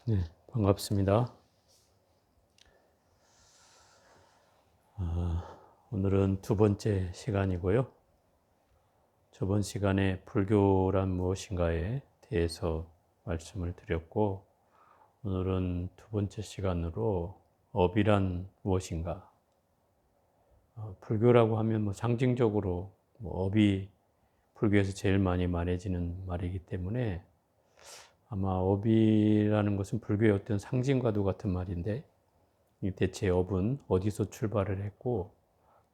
네, 반갑습니다. 오늘은 두 번째 시간이고요. 저번 시간에 불교란 무엇인가에 대해서 말씀을 드렸고, 오늘은 두 번째 시간으로 업이란 무엇인가. 불교라고 하면 상징적으로 업이 불교에서 제일 많이 말해지는 말이기 때문에 아마 업이라는 것은 불교의 어떤 상징과도 같은 말인데, 대체 업은 어디서 출발을 했고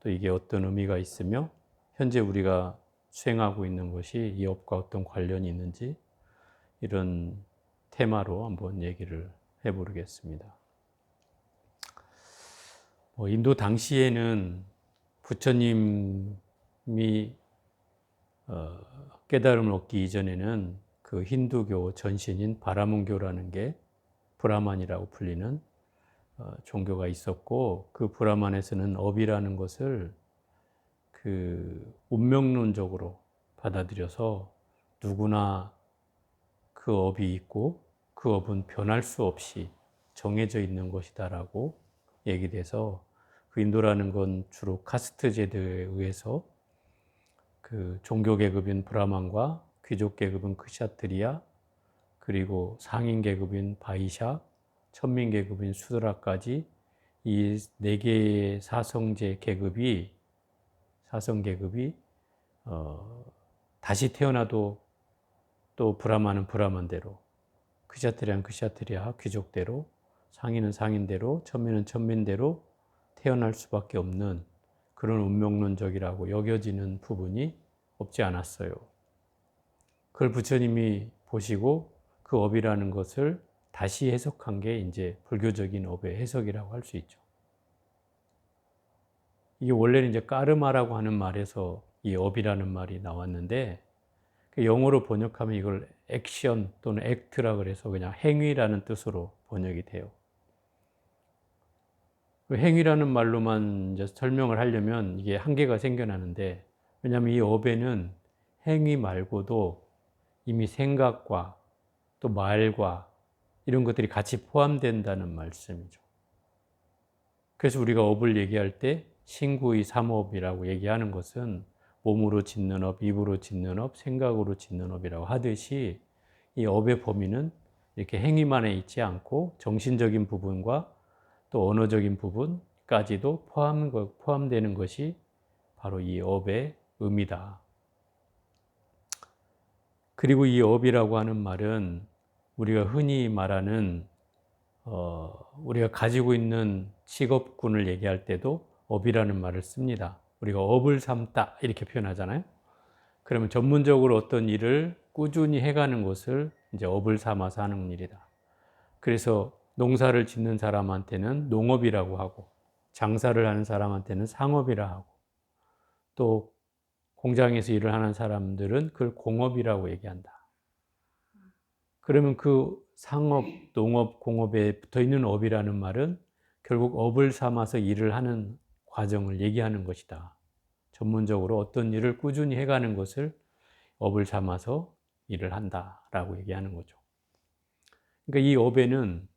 또 이게 어떤 의미가 있으며 현재 우리가 수행하고 있는 것이 이 업과 어떤 관련이 있는지 이런 테마로 한번 얘기를 해보겠습니다. 인도 당시에는 부처님이 깨달음을 얻기 이전에는 그 힌두교 전신인 바라문교라는 게 브라만이라고 불리는 종교가 있었고, 그 브라만에서는 업이라는 것을 그 운명론적으로 받아들여서 누구나 그 업이 있고 그 업은 변할 수 없이 정해져 있는 것이다라고 얘기돼서, 그 인도라는 건 주로 카스트 제도에 의해서 그 종교 계급인 브라만과 귀족 계급인 크샤트리아, 그리고 상인 계급인 바이샤, 천민 계급인 수드라까지 이 네 개의 사성제 계급이 다시 태어나도 또 브라만은 브라만대로, 크샤트리아는 크샤트리아 귀족대로, 상인은 상인대로, 천민은 천민대로 태어날 수밖에 없는 그런 운명론적이라고 여겨지는 부분이 없지 않았어요. 그걸 부처님이 보시고 그 업이라는 것을 다시 해석한 게 이제 불교적인 업의 해석이라고 할 수 있죠. 이게 원래는 이제 까르마라고 하는 말에서 이 업이라는 말이 나왔는데, 영어로 번역하면 이걸 액션 또는 액트라 그래서 그냥 행위라는 뜻으로 번역이 돼요. 행위라는 말로만 이제 설명을 하려면 이게 한계가 생겨나는데, 왜냐하면 이 업에는 행위 말고도 이미 생각과 또 말과 이런 것들이 같이 포함된다는 말씀이죠. 그래서 우리가 업을 얘기할 때 신구의 삼업이라고 얘기하는 것은 몸으로 짓는 업, 입으로 짓는 업, 생각으로 짓는 업이라고 하듯이, 이 업의 범위는 이렇게 행위만에 있지 않고 정신적인 부분과 또 언어적인 부분까지도 포함되는 것이 바로 이 업의 의미다. 그리고 이 업이라고 하는 말은 우리가 흔히 말하는 우리가 가지고 있는 직업군을 얘기할 때도 업이라는 말을 씁니다. 우리가 업을 삼다 이렇게 표현하잖아요. 그러면 전문적으로 어떤 일을 꾸준히 해가는 것을 이제 업을 삼아서 하는 일이다. 그래서 농사를 짓는 사람한테는 농업이라고 하고, 장사를 하는 사람한테는 상업이라 하고, 또 공장에서 일을 하는 사람들은 그걸 공업이라고 얘기한다. 그러면 그 상업, 농업, 공업에 붙어있는 업이라는 말은 결국 업을 삼아서 일을 하는 과정을 얘기하는 것이다. 전문적으로 어떤 일을 꾸준히 해가는 것을 업을 삼아서 일을 한다라고 얘기하는 거죠. 그러니까 이 업에는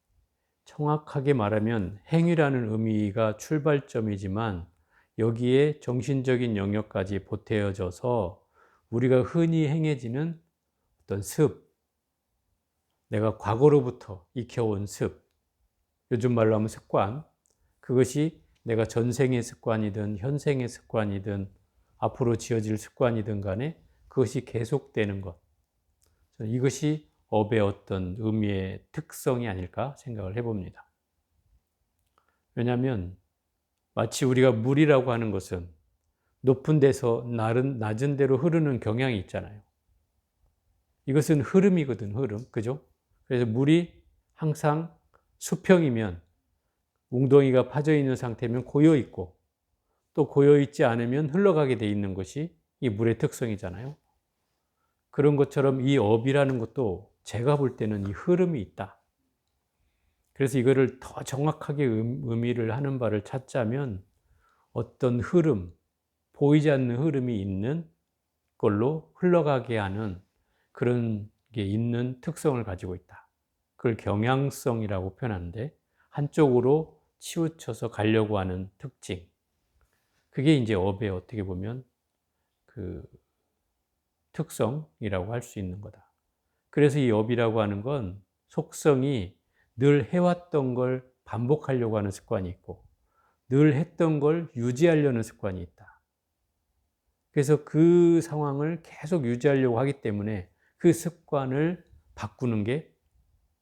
정확하게 말하면 행위라는 의미가 출발점이지만, 여기에 정신적인 영역까지 보태어져서 우리가 흔히 행해지는 어떤 습, 내가 과거로부터 익혀온 습, 요즘 말로 하면 습관, 그것이 내가 전생의 습관이든 현생의 습관이든 앞으로 지어질 습관이든 간에 그것이 계속되는 것, 이것이 업의 어떤 의미의 특성이 아닐까 생각을 해봅니다. 왜냐하면 마치 우리가 물이라고 하는 것은 높은 데서 낮은 데로 흐르는 경향이 있잖아요. 이것은 흐름이거든, 흐름. 그죠? 그래서 물이 항상 수평이면, 웅덩이가 파져 있는 상태면 고여 있고, 또 고여 있지 않으면 흘러가게 돼 있는 것이 이 물의 특성이잖아요. 그런 것처럼 이 업이라는 것도 제가 볼 때는 이 흐름이 있다. 그래서 이거를 더 정확하게 의미를 하는 바를 찾자면 어떤 흐름, 보이지 않는 흐름이 있는 걸로 흘러가게 하는 그런 게 있는 특성을 가지고 있다. 그걸 경향성이라고 표현하는데 한쪽으로 치우쳐서 가려고 하는 특징. 그게 이제 업의 어떻게 보면 그 특성이라고 할 수 있는 거다. 그래서 이 업이라고 하는 건 속성이 늘 해왔던 걸 반복하려고 하는 습관이 있고 늘 했던 걸 유지하려는 습관이 있다. 그래서 그 상황을 계속 유지하려고 하기 때문에 그 습관을 바꾸는 게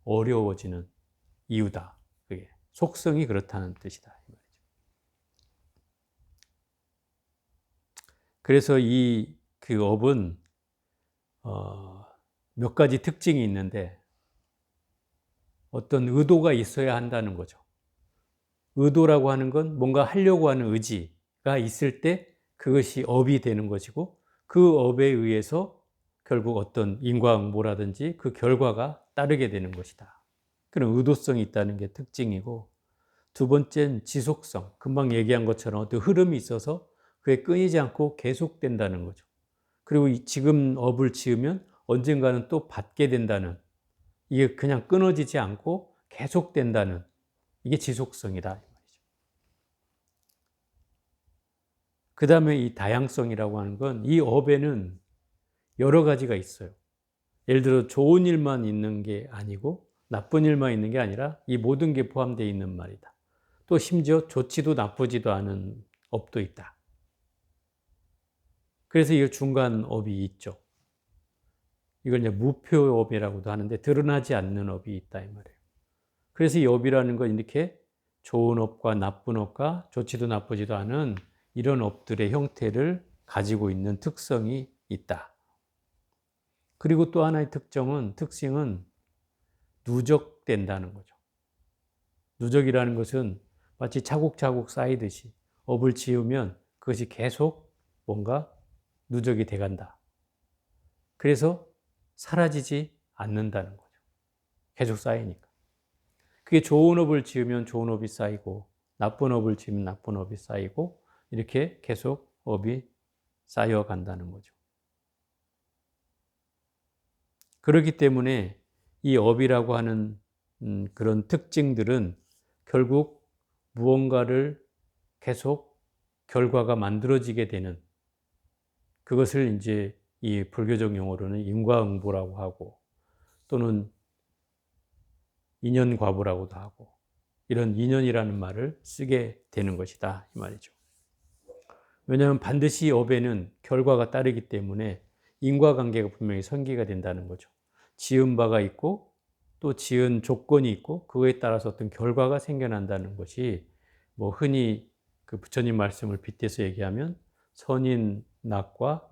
어려워지는 이유다. 그게 속성이 그렇다는 뜻이다. 그래서 이 그 업은 몇 가지 특징이 있는데 어떤 의도가 있어야 한다는 거죠. 의도라고 하는 건 뭔가 하려고 하는 의지가 있을 때 그것이 업이 되는 것이고 그 업에 의해서 결국 어떤 인과응보라든지 그 결과가 따르게 되는 것이다. 그런 의도성이 있다는 게 특징이고 두 번째는 지속성. 금방 얘기한 것처럼 어떤 흐름이 있어서 그게 끊이지 않고 계속된다는 거죠. 그리고 지금 업을 지으면 언젠가는 또 받게 된다는 이게 그냥 끊어지지 않고 계속된다는 이게 지속성이다. 그 다음에 이 다양성이라고 하는 건 이 업에는 여러 가지가 있어요. 예를 들어 좋은 일만 있는 게 아니고 나쁜 일만 있는 게 아니라 이 모든 게 포함되어 있는 말이다. 또 심지어 좋지도 나쁘지도 않은 업도 있다. 그래서 이 중간 업이 있죠. 이걸 이제 무표업이라고도 하는데 드러나지 않는 업이 있다 이 말이에요. 그래서 이 업이라는 건 이렇게 좋은 업과 나쁜 업과 좋지도 나쁘지도 않은 이런 업들의 형태를 가지고 있는 특성이 있다. 그리고 또 하나의 특징은 누적된다는 거죠. 누적이라는 것은 마치 차곡차곡 쌓이듯이 업을 지으면 그것이 계속 뭔가 누적이 돼간다. 그래서 사라지지 않는다는 거죠. 계속 쌓이니까. 그게 좋은 업을 지으면 좋은 업이 쌓이고 나쁜 업을 지으면 나쁜 업이 쌓이고 이렇게 계속 업이 쌓여간다는 거죠. 그렇기 때문에 이 업이라고 하는 그런 특징들은 결국 무언가를 계속 결과가 만들어지게 되는 그것을 이제 이 불교적 용어로는 인과응보라고 하고 또는 인연과보라고도 하고 이런 인연이라는 말을 쓰게 되는 것이다 이 말이죠. 왜냐하면 반드시 업에는 결과가 따르기 때문에 인과관계가 분명히 전개가 된다는 거죠. 지은 바가 있고 또 지은 조건이 있고 그거에 따라서 어떤 결과가 생겨난다는 것이 뭐 흔히 그 부처님 말씀을 빗대서 얘기하면 선인 낙과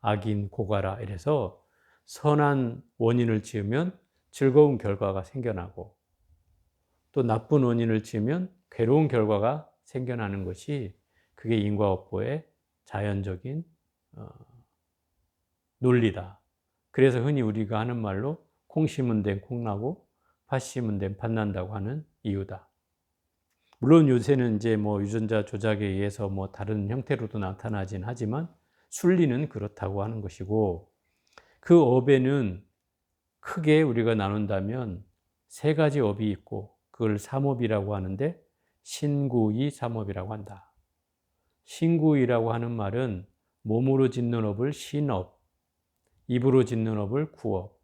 악인 고가라 이래서 선한 원인을 지으면 즐거운 결과가 생겨나고 또 나쁜 원인을 지으면 괴로운 결과가 생겨나는 것이 그게 인과업보의 자연적인 논리다. 그래서 흔히 우리가 하는 말로 콩 심은 데는 콩 나고 팥 심은 데는 팥 난다고 하는 이유다. 물론 요새는 이제 뭐 유전자 조작에 의해서 뭐 다른 형태로도 나타나진 하지만 순리는 그렇다고 하는 것이고 그 업에는 크게 우리가 나눈다면 세 가지 업이 있고 그걸 삼업이라고 하는데 신구이 삼업이라고 한다. 신구이라고 하는 말은 몸으로 짓는 업을 신업, 입으로 짓는 업을 구업,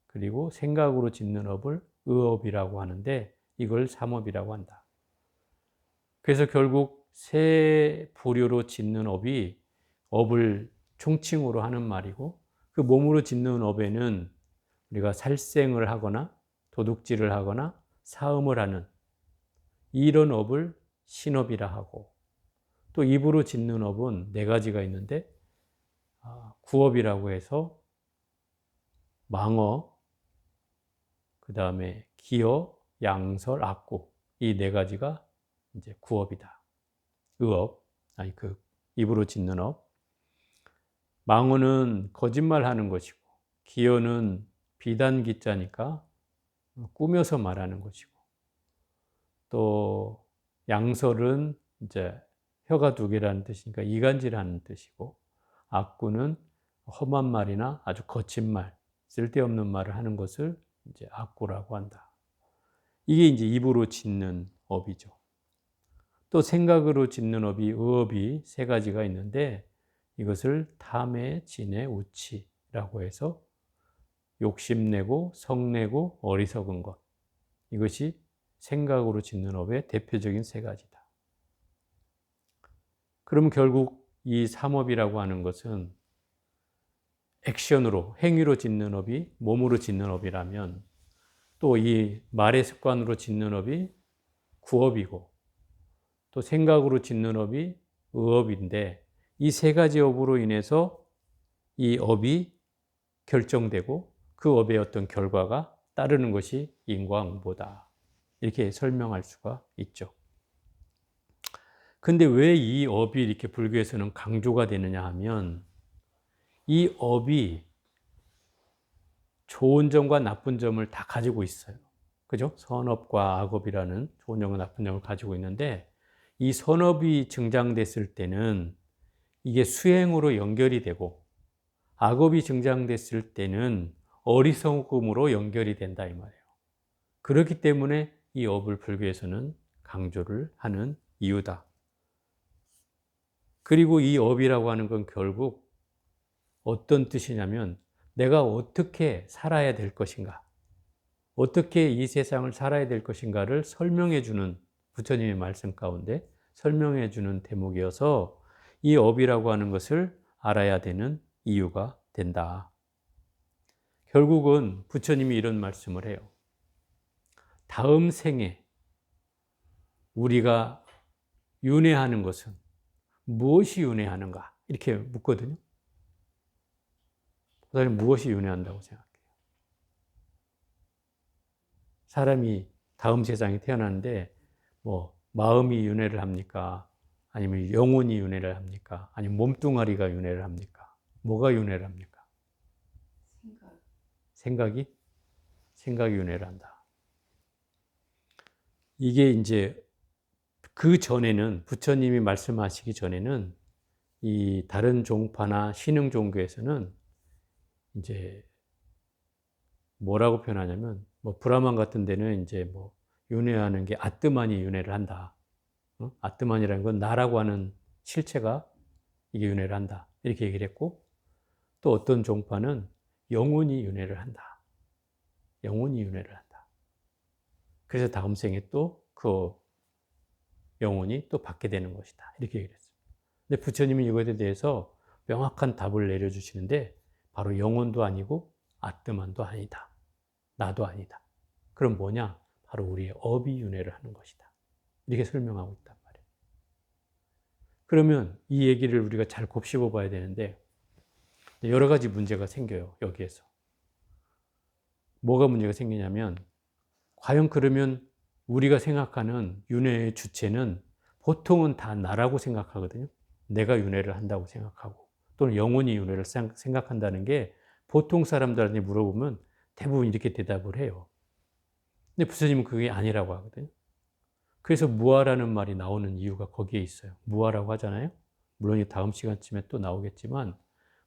그리고 생각으로 짓는 업을 의업이라고 하는데 이걸 삼업이라고 한다. 그래서 결국 세 부류로 짓는 업이 업을 총칭으로 하는 말이고 그 몸으로 짓는 업에는 우리가 살생을 하거나 도둑질을 하거나 사음을 하는 이런 업을 신업이라 하고 또 입으로 짓는 업은 네 가지가 있는데 구업이라고 해서 망어, 그 다음에 기어, 양설, 악구 이 네 가지가 이제 구업이다. 의업, 아니 그 입으로 짓는 업. 망어는 거짓말하는 것이고 기어는 비단기자니까 꾸며서 말하는 것이고 또 양설은 이제 혀가 두 개라는 뜻이니까 이간질하는 뜻이고 악구는 험한 말이나 아주 거친 말, 쓸데없는 말을 하는 것을 이제 악구라고 한다. 이게 이제 입으로 짓는 업이죠. 또 생각으로 짓는 업이 의업이 세 가지가 있는데 이것을 탐해, 진해, 우치라고 해서 욕심내고 성내고 어리석은 것. 이것이 생각으로 짓는 업의 대표적인 세 가지다. 그럼 결국 이 삼업이라고 하는 것은 액션으로, 행위로 짓는 업이 몸으로 짓는 업이라면 또 이 말의 습관으로 짓는 업이 구업이고 또 생각으로 짓는 업이 의업인데 이 세 가지 업으로 인해서 이 업이 결정되고 그 업의 어떤 결과가 따르는 것이 인과응보다. 이렇게 설명할 수가 있죠. 근데 왜 이 업이 이렇게 불교에서는 강조가 되느냐 하면 이 업이 좋은 점과 나쁜 점을 다 가지고 있어요. 그죠? 선업과 악업이라는 좋은 점과 나쁜 점을 가지고 있는데 이 선업이 증장됐을 때는 이게 수행으로 연결이 되고 악업이 증장됐을 때는 어리석음으로 연결이 된다 이 말이에요. 그렇기 때문에 이 업을 불교에서는 강조를 하는 이유다. 그리고 이 업이라고 하는 건 결국 어떤 뜻이냐면 내가 어떻게 살아야 될 것인가, 어떻게 이 세상을 살아야 될 것인가를 설명해 주는 부처님의 말씀 가운데 설명해 주는 대목이어서 이 업이라고 하는 것을 알아야 되는 이유가 된다. 결국은 부처님이 이런 말씀을 해요. 다음 생에 우리가 윤회하는 것은 무엇이 윤회하는가? 이렇게 묻거든요. 사람이 무엇이 윤회한다고 생각해요? 사람이 다음 세상에 태어나는데 뭐 마음이 윤회를 합니까? 아니면 영혼이 윤회를 합니까? 아니면 몸뚱아리가 윤회를 합니까? 뭐가 윤회를 합니까? 생각이? 생각이 윤회를 한다. 이게 이제 그 전에는 부처님이 말씀하시기 전에는 이 다른 종파나 신흥 종교에서는 이제 뭐라고 표현하냐면 뭐 브라만 같은 데는 이제 뭐 윤회하는 게 아뜨만이 윤회를 한다. 아뜨만이라는 건 나라고 하는 실체가 이게 윤회를 한다. 이렇게 얘기를 했고 또 어떤 종파는 영혼이 윤회를 한다. 영혼이 윤회를 한다. 그래서 다음 생에 또 그 영혼이 또 받게 되는 것이다. 이렇게 얘기를 했어요. 근데 부처님이 이것에 대해서 명확한 답을 내려주시는데 바로 영혼도 아니고 아뜨만도 아니다. 나도 아니다. 그럼 뭐냐? 바로 우리의 업이 윤회를 하는 것이다. 이렇게 설명하고 있단 말이에요. 그러면 이 얘기를 우리가 잘 곱씹어 봐야 되는데 여러 가지 문제가 생겨요. 여기에서. 뭐가 문제가 생기냐면 과연 그러면 우리가 생각하는 윤회의 주체는 보통은 다 나라고 생각하거든요. 내가 윤회를 한다고 생각하고 또는 영혼이 윤회를 생각한다는 게 보통 사람들한테 물어보면 대부분 이렇게 대답을 해요. 근데 부처님은 그게 아니라고 하거든요. 그래서 무아라는 말이 나오는 이유가 거기에 있어요. 무아라고 하잖아요. 물론 이 다음 시간쯤에 또 나오겠지만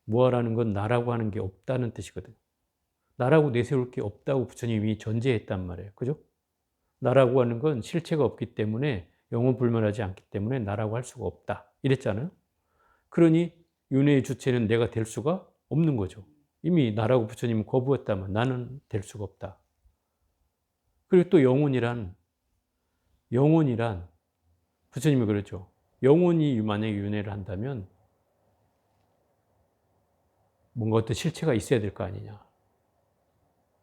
무아라는 건 나라고 하는 게 없다는 뜻이거든요. 나라고 내세울 게 없다고 부처님이 전제했단 말이에요. 그죠? 나라고 하는 건 실체가 없기 때문에 영혼불멸하지 않기 때문에 나라고 할 수가 없다. 이랬잖아요. 그러니 윤회의 주체는 내가 될 수가 없는 거죠. 이미 나라고 부처님은 거부했다면 나는 될 수가 없다. 그리고 또 영혼이란 부처님이 그랬죠. 영혼이 만약에 윤회를 한다면 뭔가 어떤 실체가 있어야 될 거 아니냐.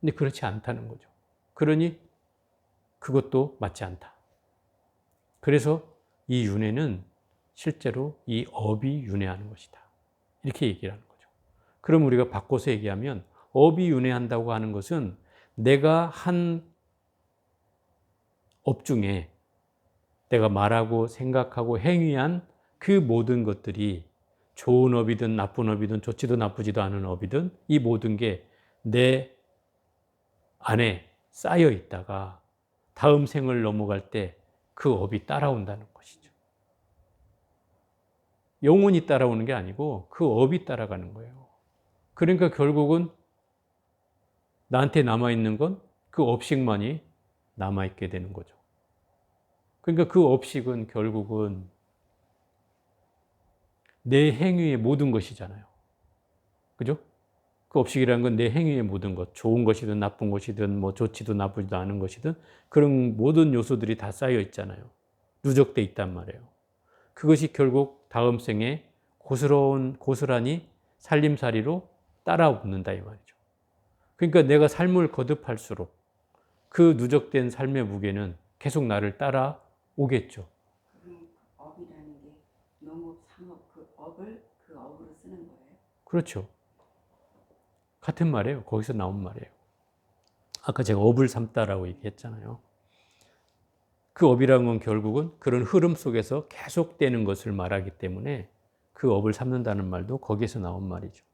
근데 그렇지 않다는 거죠. 그러니 그것도 맞지 않다. 그래서 이 윤회는 실제로 이 업이 윤회하는 것이다. 이렇게 얘기를 하는 거죠. 그럼 우리가 바꿔서 얘기하면 업이 윤회한다고 하는 것은 내가 한 업 중에 내가 말하고 생각하고 행위한 그 모든 것들이 좋은 업이든 나쁜 업이든 좋지도 나쁘지도 않은 업이든 이 모든 게 내 안에 쌓여 있다가 다음 생을 넘어갈 때 그 업이 따라온다는 것이죠. 영혼이 따라오는 게 아니고 그 업이 따라가는 거예요. 그러니까 결국은 나한테 남아있는 건 그 업식만이 남아있게 되는 거죠. 그러니까 그 업식은 결국은 내 행위의 모든 것이잖아요. 그죠? 그 업식이라는 건 내 행위의 모든 것, 좋은 것이든 나쁜 것이든 뭐 좋지도 나쁘지도 않은 것이든 그런 모든 요소들이 다 쌓여 있잖아요. 누적돼 있단 말이에요. 그것이 결국 다음 생에 고스란히 살림살이로 따라붙는다 이 말이죠. 그러니까 내가 삶을 거듭할수록 그 누적된 삶의 무게는 계속 나를 따라오겠죠. 그럼 업이라는 게 농업, 상업 그 업을 그 업으로 쓰는 거예요? 그렇죠. 같은 말이에요. 거기서 나온 말이에요. 아까 제가 업을 삼다라고 얘기했잖아요. 그 업이라는 건 결국은 그런 흐름 속에서 계속되는 것을 말하기 때문에 그 업을 삼는다는 말도 거기에서 나온 말이죠.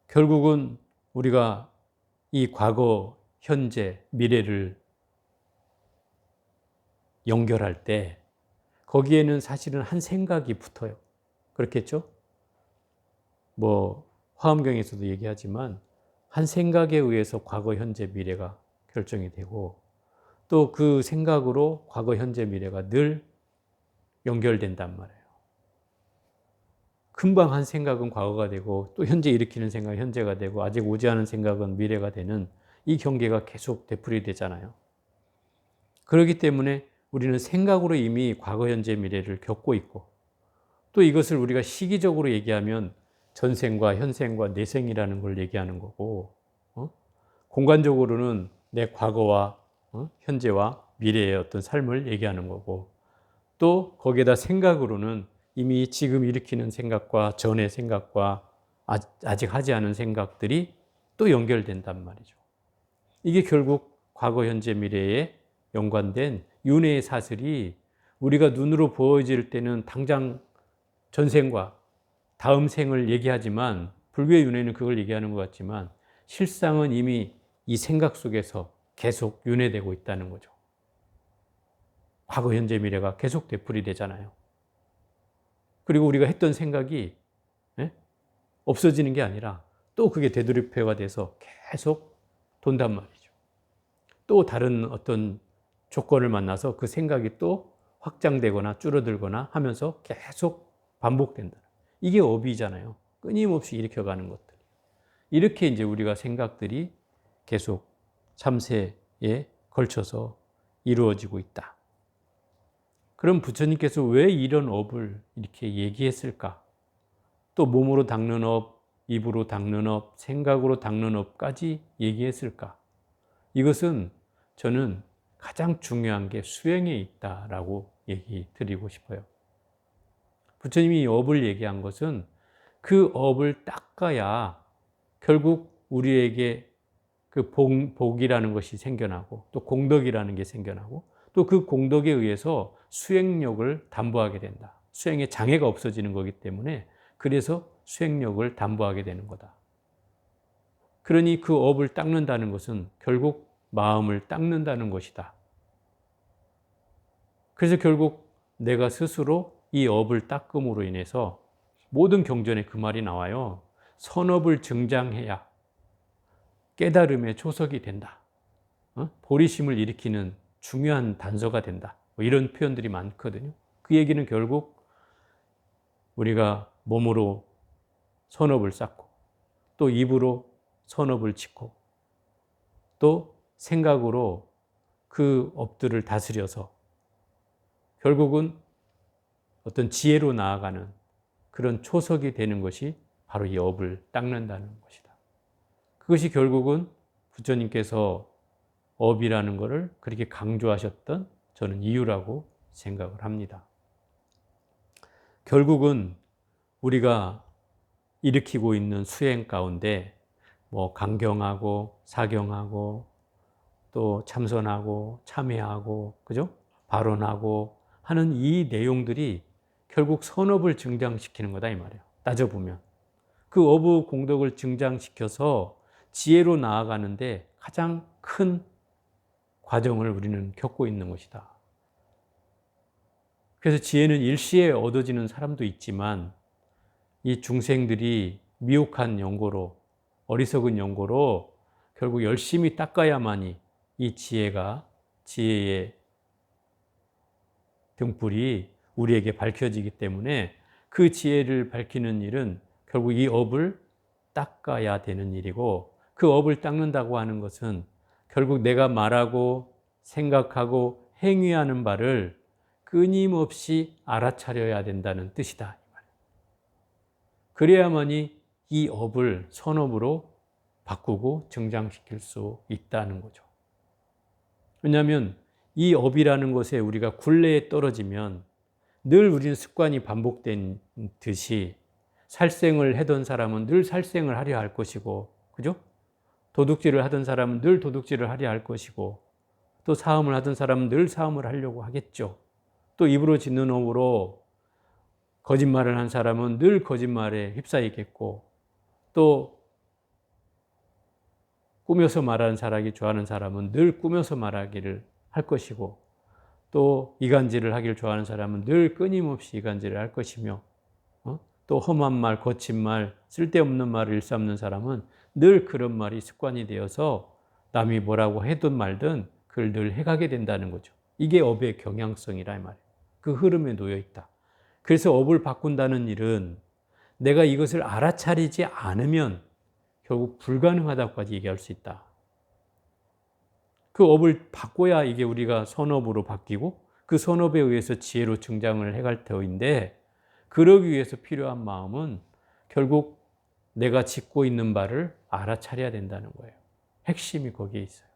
결국은 우리가 이 과거, 현재, 미래를 연결할 때 거기에는 사실은 한 생각이 붙어요. 그렇겠죠? 뭐 화엄경에서도 얘기하지만 한 생각에 의해서 과거, 현재, 미래가 결정이 되고 또 그 생각으로 과거, 현재, 미래가 늘 연결된단 말이에요. 금방 한 생각은 과거가 되고 또 현재 일으키는 생각은 현재가 되고 아직 오지 않은 생각은 미래가 되는 이 경계가 계속 되풀이되잖아요. 그렇기 때문에 우리는 생각으로 이미 과거, 현재, 미래를 겪고 있고 또 이것을 우리가 시기적으로 얘기하면 전생과 현생과 내생이라는 걸 얘기하는 거고 공간적으로는 내 과거와 현재와 미래의 어떤 삶을 얘기하는 거고 또 거기에다 생각으로는 이미 지금 일으키는 생각과 전의 생각과 아직 하지 않은 생각들이 또 연결된단 말이죠. 이게 결국 과거, 현재, 미래에 연관된 윤회의 사슬이 우리가 눈으로 보여질 때는 당장 전생과 다음 생을 얘기하지만 불교의 윤회는 그걸 얘기하는 것 같지만 실상은 이미 이 생각 속에서 계속 윤회되고 있다는 거죠. 과거, 현재, 미래가 계속 되풀이되잖아요. 그리고 우리가 했던 생각이 없어지는 게 아니라 또 그게 되돌이표가 돼서 계속 돈단 말이죠. 또 다른 어떤 조건을 만나서 그 생각이 또 확장되거나 줄어들거나 하면서 계속 반복된다. 이게 업이잖아요. 끊임없이 일으켜가는 것들. 이렇게 이제 우리가 생각들이 계속 참세에 걸쳐서 이루어지고 있다. 그럼 부처님께서 왜 이런 업을 이렇게 얘기했을까? 또 몸으로 닦는 업, 입으로 닦는 업, 생각으로 닦는 업까지 얘기했을까? 이것은 저는 가장 중요한 게 수행에 있다라고 얘기 드리고 싶어요. 부처님이 업을 얘기한 것은 그 업을 닦아야 결국 우리에게 그 복이라는 것이 생겨나고 또 공덕이라는 게 생겨나고 또 그 공덕에 의해서 수행력을 담보하게 된다. 수행에 장애가 없어지는 거기 때문에 그래서 수행력을 담보하게 되는 거다. 그러니 그 업을 닦는다는 것은 결국 마음을 닦는다는 것이다. 그래서 결국 내가 스스로 이 업을 닦음으로 인해서 모든 경전에 그 말이 나와요. 선업을 증장해야 깨달음의 초석이 된다. 보리심을 일으키는 중요한 단서가 된다. 뭐 이런 표현들이 많거든요. 그 얘기는 결국 우리가 몸으로 선업을 쌓고 또 입으로 선업을 짓고 또 생각으로 그 업들을 다스려서 결국은 어떤 지혜로 나아가는 그런 초석이 되는 것이 바로 이 업을 닦는다는 것이다. 그것이 결국은 부처님께서 업이라는 것을 그렇게 강조하셨던 저는 이유라고 생각을 합니다. 결국은 우리가 일으키고 있는 수행 가운데 뭐 강경하고 사경하고 또 참선하고 참회하고 그죠? 발언하고 하는 이 내용들이 결국 선업을 증장시키는 거다 이 말이에요. 따져보면 그 어부 공덕을 증장시켜서 지혜로 나아가는데 가장 큰 과정을 우리는 겪고 있는 것이다. 그래서 지혜는 일시에 얻어지는 사람도 있지만 이 중생들이 미혹한 연고로 어리석은 연고로 결국 열심히 닦아야만이 이 지혜의 등불이 우리에게 밝혀지기 때문에 그 지혜를 밝히는 일은 결국 이 업을 닦아야 되는 일이고, 그 업을 닦는다고 하는 것은 결국 내가 말하고 생각하고 행위하는 바를 끊임없이 알아차려야 된다는 뜻이다. 그래야만이 이 업을 선업으로 바꾸고 정장시킬 수 있다는 거죠. 왜냐하면 이 업이라는 것에 우리가 굴레에 떨어지면 늘 우리는 습관이 반복된 듯이 살생을 하던 사람은 늘 살생을 하려 할 것이고, 그죠? 도둑질을 하던 사람은 늘 도둑질을 하려 할 것이고, 또 사음을 하던 사람은 늘 사음을 하려고 하겠죠. 또 입으로 짓는 업으로 거짓말을 한 사람은 늘 거짓말에 휩싸이겠고, 또 꾸며서 말하는 사람이 좋아하는 사람은 늘 꾸며서 말하기를 할 것이고, 또 이간질을 하기를 좋아하는 사람은 늘 끊임없이 이간질을 할 것이며, 또 험한 말, 거친 말, 쓸데없는 말을 일삼는 사람은 늘 그런 말이 습관이 되어서 남이 뭐라고 해든 말든 그걸 늘 해가게 된다는 거죠. 이게 업의 경향성이라 이 말이에요. 그 흐름에 놓여 있다. 그래서 업을 바꾼다는 일은 내가 이것을 알아차리지 않으면 결국 불가능하다고까지 얘기할 수 있다. 그 업을 바꿔야 이게 우리가 선업으로 바뀌고, 그 선업에 의해서 지혜로 증장을 해갈 터인데, 그러기 위해서 필요한 마음은 결국 내가 짓고 있는 바를 알아차려야 된다는 거예요. 핵심이 거기에 있어요.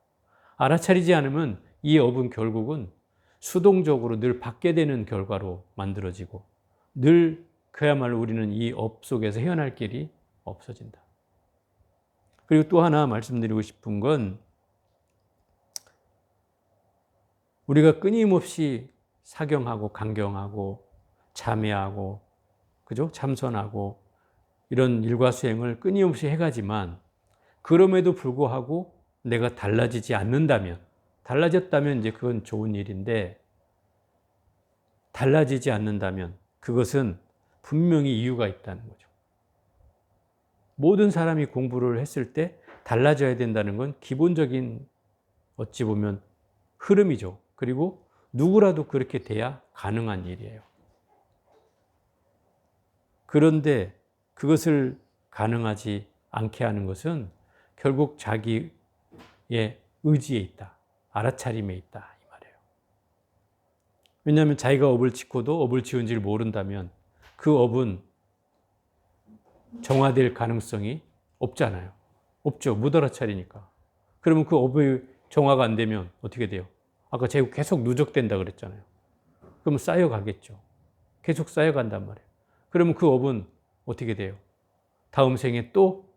알아차리지 않으면 이 업은 결국은 수동적으로 늘 받게 되는 결과로 만들어지고, 늘 그야말로 우리는 이 업 속에서 헤어날 길이 없어진다. 그리고 또 하나 말씀드리고 싶은 건, 우리가 끊임없이 사경하고 강경하고 참회하고, 그죠? 참선하고 이런 일과 수행을 끊임없이 해가지만, 그럼에도 불구하고 내가 달라지지 않는다면, 달라졌다면 이제 그건 좋은 일인데, 달라지지 않는다면 그것은 분명히 이유가 있다는 거죠. 모든 사람이 공부를 했을 때 달라져야 된다는 건 기본적인, 어찌 보면 흐름이죠. 그리고 누구라도 그렇게 돼야 가능한 일이에요. 그런데 그것을 가능하지 않게 하는 것은 결국 자기의 의지에 있다. 알아차림에 있다. 이 말이에요. 왜냐하면 자기가 업을 짓고도 업을 지은지를 모른다면 그 업은 정화될 가능성이 없잖아요. 없죠. 못 알아차리니까. 그러면 그 업의 정화가 안 되면 어떻게 돼요? 아까 제가 계속 누적된다 그랬잖아요. 그러면 쌓여가겠죠. 계속 쌓여간단 말이에요. 그러면 그 업은 어떻게 돼요? 다음 생에 또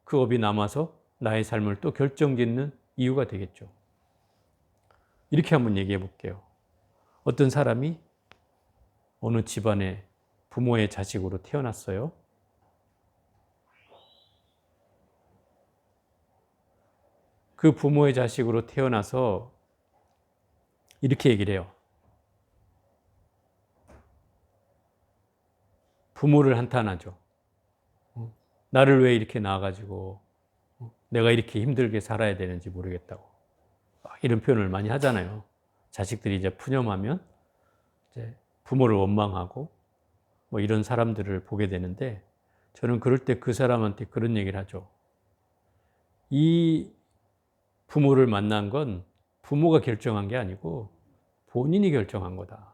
그 업이 남아서 나의 삶을 또 결정짓는 이유가 되겠죠. 이렇게 한번 얘기해 볼게요. 어떤 사람이 어느 집안의 부모의 자식으로 태어났어요. 그 부모의 자식으로 태어나서 이렇게 얘기를 해요. 부모를 한탄하죠. 나를 왜 이렇게 낳아가지고 내가 이렇게 힘들게 살아야 되는지 모르겠다고. 이런 표현을 많이 하잖아요. 자식들이 이제 푸념하면 이제 부모를 원망하고 뭐 이런 사람들을 보게 되는데, 저는 그럴 때 그 사람한테 그런 얘기를 하죠. 이 부모를 만난 건 부모가 결정한 게 아니고 본인이 결정한 거다.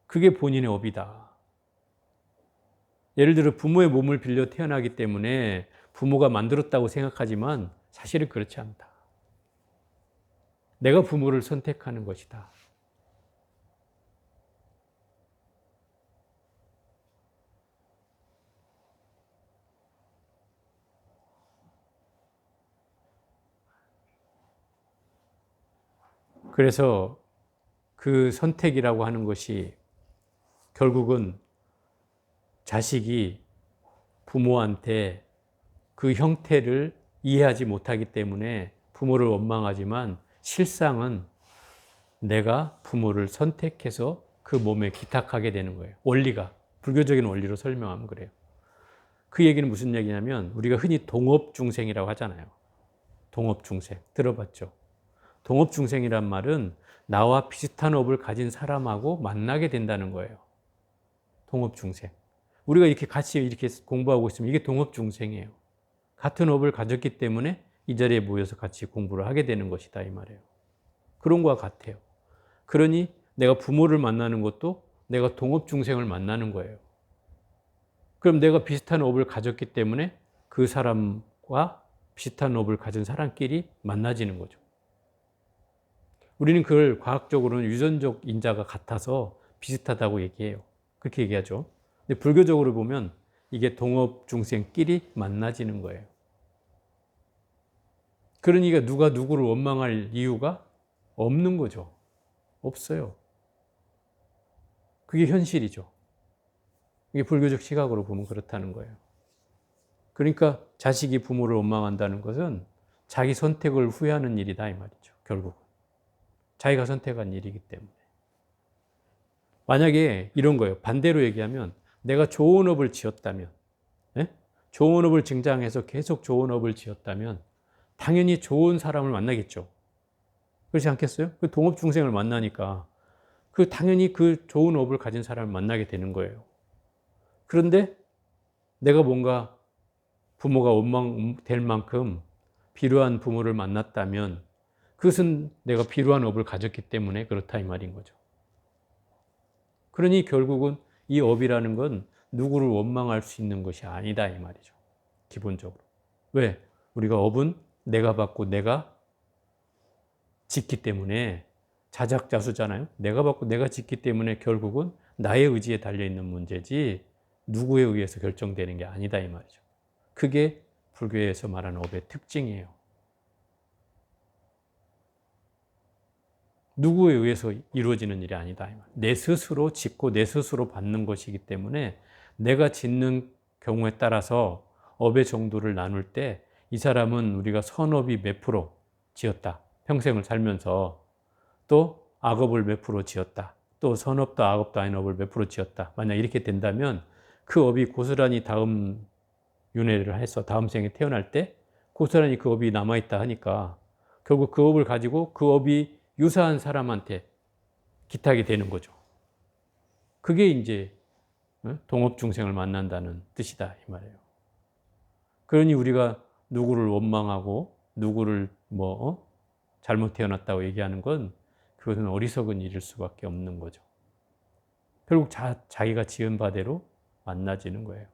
그게 본인의 업이다. 예를 들어 부모의 몸을 빌려 태어나기 때문에 부모가 만들었다고 생각하지만 사실은 그렇지 않다. 내가 부모를 선택하는 것이다. 그래서 그 선택이라고 하는 것이 결국은 자식이 부모한테 그 형태를 이해하지 못하기 때문에 부모를 원망하지만, 실상은 내가 부모를 선택해서 그 몸에 기탁하게 되는 거예요. 원리가, 불교적인 원리로 설명하면 그래요. 그 얘기는 무슨 얘기냐면, 우리가 흔히 동업중생이라고 하잖아요. 동업중생. 들어봤죠? 동업중생이란 말은 나와 비슷한 업을 가진 사람하고 만나게 된다는 거예요. 동업중생. 우리가 이렇게 같이 이렇게 공부하고 있으면 이게 동업중생이에요. 같은 업을 가졌기 때문에 이 자리에 모여서 같이 공부를 하게 되는 것이다 이 말이에요. 그런 것과 같아요. 그러니 내가 부모를 만나는 것도 내가 동업중생을 만나는 거예요. 그럼 내가 비슷한 업을 가졌기 때문에 그 사람과 비슷한 업을 가진 사람끼리 만나지는 거죠. 우리는 그걸 과학적으로는 유전적 인자가 같아서 비슷하다고 얘기해요. 그렇게 얘기하죠. 근데 불교적으로 보면 이게 동업중생끼리 만나지는 거예요. 그러니까 누가 누구를 원망할 이유가 없는 거죠. 없어요. 그게 현실이죠. 이게 불교적 시각으로 보면 그렇다는 거예요. 그러니까 자식이 부모를 원망한다는 것은 자기 선택을 후회하는 일이다 이 말이죠. 결국은. 자기가 선택한 일이기 때문에. 만약에 이런 거예요. 반대로 얘기하면 내가 좋은 업을 지었다면, 좋은 업을 증장해서 계속 좋은 업을 지었다면 당연히 좋은 사람을 만나겠죠. 그렇지 않겠어요? 그 동업중생을 만나니까 당연히 그 좋은 업을 가진 사람을 만나게 되는 거예요. 그런데 내가 뭔가 부모가 원망될 만큼 비루한 부모를 만났다면 그것은 내가 비루한 업을 가졌기 때문에 그렇다 이 말인 거죠. 그러니 결국은 이 업이라는 건 누구를 원망할 수 있는 것이 아니다 이 말이죠. 기본적으로. 왜? 우리가 업은 내가 받고 내가 짓기 때문에 자작자수잖아요. 내가 받고 내가 짓기 때문에 결국은 나의 의지에 달려있는 문제지 누구에 의해서 결정되는 게 아니다 이 말이죠. 그게 불교에서 말하는 업의 특징이에요. 누구에 의해서 이루어지는 일이 아니다. 내 스스로 짓고 내 스스로 받는 것이기 때문에 내가 짓는 경우에 따라서 업의 정도를 나눌 때 이 사람은 우리가 선업이 몇 프로 지었다. 평생을 살면서 또 악업을 몇 프로 지었다. 또 선업도 악업도 아닌 업을 몇 프로 지었다. 만약 이렇게 된다면 그 업이 고스란히 다음 윤회를 해서 다음 생에 태어날 때 고스란히 그 업이 남아있다 하니까 결국 그 업을 가지고 그 업이 유사한 사람한테 기탁이 되는 거죠. 그게 이제 동업중생을 만난다는 뜻이다 이 말이에요. 그러니 우리가 누구를 원망하고 누구를 잘못 태어났다고 얘기하는 건 그것은 어리석은 일일 수밖에 없는 거죠. 결국 자기가 지은 바대로 만나지는 거예요.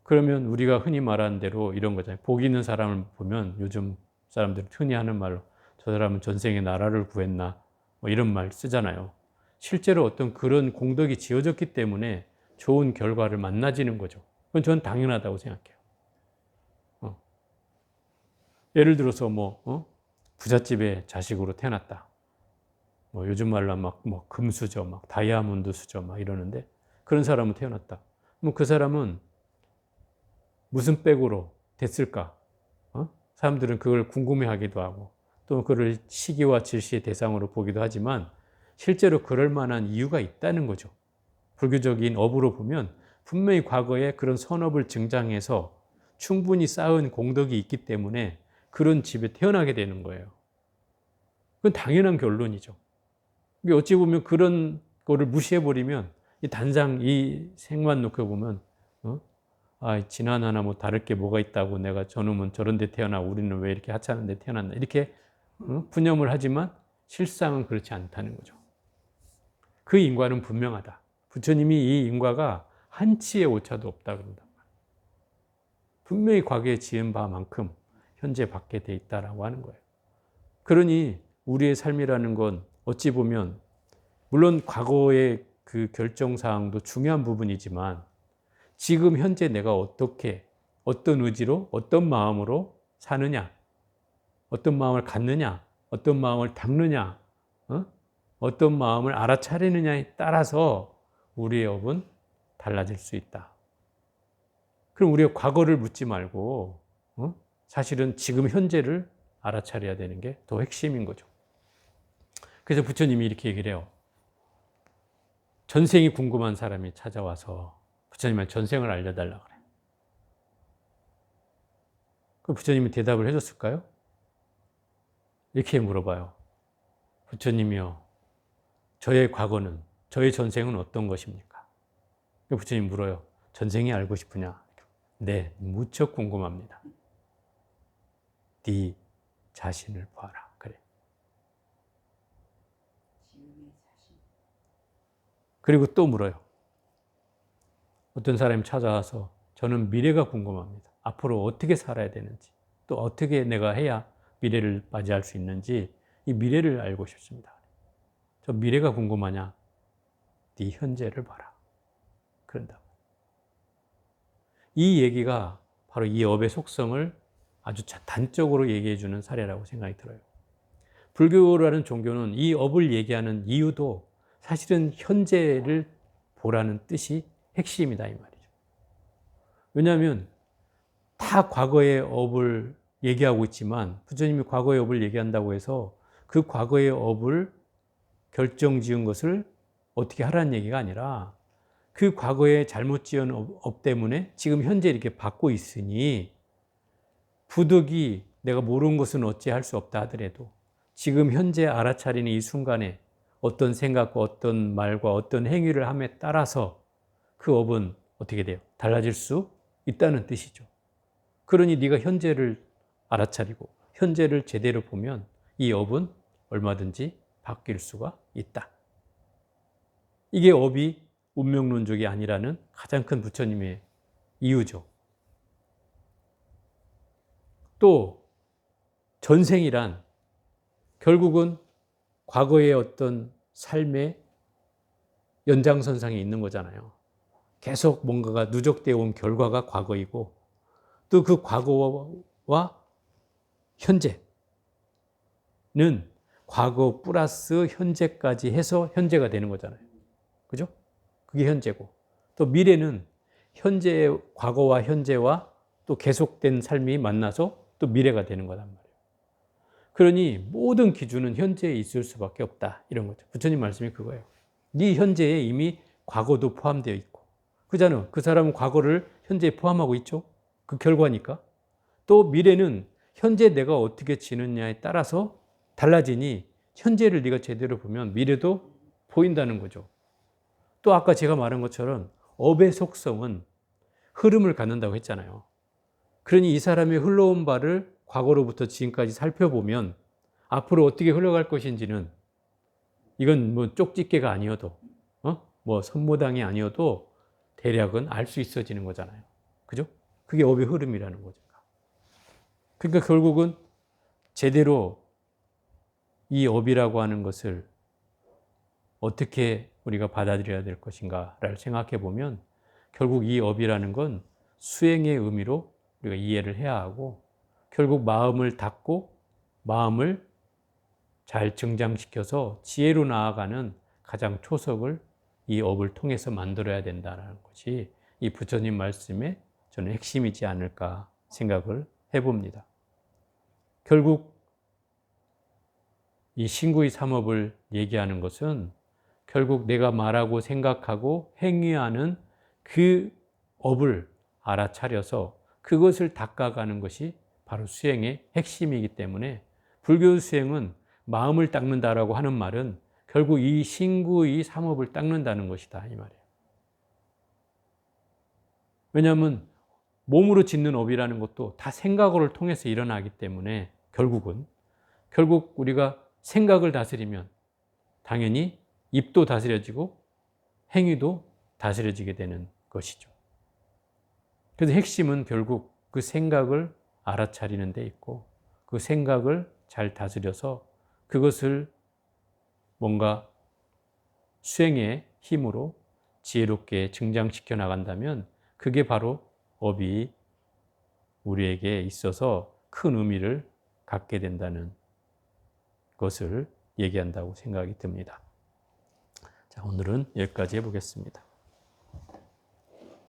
그러면 우리가 흔히 말하는 대로 이런 거잖아요. 복 있는 사람을 보면 요즘 사람들이 흔히 하는 말로 저 사람은 전생에 나라를 구했나 이런 말 쓰잖아요. 실제로 어떤 그런 공덕이 지어졌기 때문에 좋은 결과를 만나지는 거죠. 그건 저는 당연하다고 생각해요. 예를 들어서 부잣집의 자식으로 태어났다. 요즘 말로 막 금수저, 막 다이아몬드 수저 막 이러는데 그런 사람은 태어났다. 그럼 그 사람은 무슨 백으로 됐을까? 사람들은 그걸 궁금해하기도 하고 또 그를 시기와 질시의 대상으로 보기도 하지만 실제로 그럴 만한 이유가 있다는 거죠. 불교적인 업으로 보면 분명히 과거에 그런 선업을 증장해서 충분히 쌓은 공덕이 있기 때문에 그런 집에 태어나게 되는 거예요. 그건 당연한 결론이죠. 어찌 보면 그런 거를 무시해버리면 단상 이 생만 놓고 보면 지난 하나 다를 게 뭐가 있다고 내가 저놈은 저런 데 태어나 우리는 왜 이렇게 하찮은 데 태어났나 이렇게 푸념을 하지만 실상은 그렇지 않다는 거죠. 그 인과는 분명하다. 부처님이 이 인과가 한치의 오차도 없다 그런다. 분명히 과거에 지은 바만큼 현재 받게 돼 있다라고 하는 거예요. 그러니 우리의 삶이라는 건 어찌 보면 물론 과거의 그 결정사항도 중요한 부분이지만 지금 현재 내가 어떻게 어떤 의지로 어떤 마음으로 사느냐 어떤 마음을 갖느냐 어떤 마음을 닦느냐 어떤 마음을 알아차리느냐에 따라서 우리의 업은 달라질 수 있다. 그럼 우리가 과거를 묻지 말고 사실은 지금 현재를 알아차려야 되는 게 더 핵심인 거죠. 그래서 부처님이 이렇게 얘기를 해요. 전생이 궁금한 사람이 찾아와서 부처님한테 전생을 알려달라 그래요. 그 부처님이 대답을 해줬을까요? 이렇게 물어봐요. 부처님이요, 저의 과거는, 저의 전생은 어떤 것입니까? 부처님 물어요. 전생이 알고 싶으냐? 네, 무척 궁금합니다. 네 자신을 봐라. 그래. 지금의 자신. 그리고 또 물어요. 어떤 사람이 찾아와서 저는 미래가 궁금합니다. 앞으로 어떻게 살아야 되는지, 또 어떻게 내가 해야 미래를 맞이할 수 있는지 이 미래를 알고 싶습니다. 저 미래가 궁금하냐? 네 현재를 봐라. 그런다. 이 얘기가 바로 이 업의 속성을 아주 단적으로 얘기해 주는 사례라고 생각이 들어요. 불교라는 종교는 이 업을 얘기하는 이유도 사실은 현재를 보라는 뜻이 핵심이다 이 말이죠. 왜냐하면 다 과거의 업을 얘기하고 있지만 부처님이 과거의 업을 얘기한다고 해서 그 과거의 업을 결정지은 것을 어떻게 하라는 얘기가 아니라 그 과거에 잘못 지은 업 때문에 지금 현재 이렇게 받고 있으니 부득이 내가 모르는 것은 어찌할 수 없다 하더라도 지금 현재 알아차리는 이 순간에 어떤 생각과 어떤 말과 어떤 행위를 함에 따라서 그 업은 어떻게 돼요? 달라질 수 있다는 뜻이죠. 그러니 네가 현재를 알아차리고 현재를 제대로 보면 이 업은 얼마든지 바뀔 수가 있다. 이게 업이 운명론적이 아니라는 가장 큰 부처님의 이유죠. 또 전생이란 결국은 과거의 어떤 삶의 연장선상에 있는 거잖아요. 계속 뭔가가 누적되어 온 결과가 과거이고 또 그 과거와 현재는 과거 플러스 현재까지 해서 현재가 되는 거잖아요. 그죠? 그게 현재고 또 미래는 현재의 과거와 현재와 또 계속된 삶이 만나서 또 미래가 되는 거란 말이에요. 그러니 모든 기준은 현재에 있을 수밖에 없다. 이런 거죠. 부처님 말씀이 그거예요. 네 현재에 이미 과거도 포함되어 있고 그잖아요. 그 사람은 과거를 현재에 포함하고 있죠. 그 결과니까. 또 미래는 현재 내가 어떻게 지느냐에 따라서 달라지니 현재를 네가 제대로 보면 미래도 보인다는 거죠. 또 아까 제가 말한 것처럼 업의 속성은 흐름을 갖는다고 했잖아요. 그러니 이 사람이 흘러온 바를 과거로부터 지금까지 살펴보면 앞으로 어떻게 흘러갈 것인지는 이건 뭐 쪽집게가 아니어도 뭐 선모당이 아니어도 대략은 알 수 있어지는 거잖아요. 그죠? 그게 업의 흐름이라는 거죠. 그러니까 결국은 제대로 이 업이라고 하는 것을 어떻게 우리가 받아들여야 될 것인가를 생각해 보면 결국 이 업이라는 건 수행의 의미로 우리가 이해를 해야 하고 결국 마음을 닫고 마음을 잘 증장시켜서 지혜로 나아가는 가장 초석을 이 업을 통해서 만들어야 된다는 것이 이 부처님 말씀의 저는 핵심이지 않을까 생각을 해봅니다. 결국 이 신구의 삼업을 얘기하는 것은 결국 내가 말하고 생각하고 행위하는 그 업을 알아차려서 그것을 닦아가는 것이 바로 수행의 핵심이기 때문에 불교 수행은 마음을 닦는다라고 하는 말은 결국 이 신구의 삼업을 닦는다는 것이다 이 말이에요. 왜냐하면 몸으로 짓는 업이라는 것도 다 생각을 통해서 일어나기 때문에 결국 우리가 생각을 다스리면 당연히 입도 다스려지고 행위도 다스려지게 되는 것이죠. 그래서 핵심은 결국 그 생각을 알아차리는 데 있고 그 생각을 잘 다스려서 그것을 뭔가 수행의 힘으로 지혜롭게 증장시켜 나간다면 그게 바로 업이 우리에게 있어서 큰 의미를 갖게 된다는 것을 얘기한다고 생각이 듭니다. 자, 오늘은 여기까지 해보겠습니다.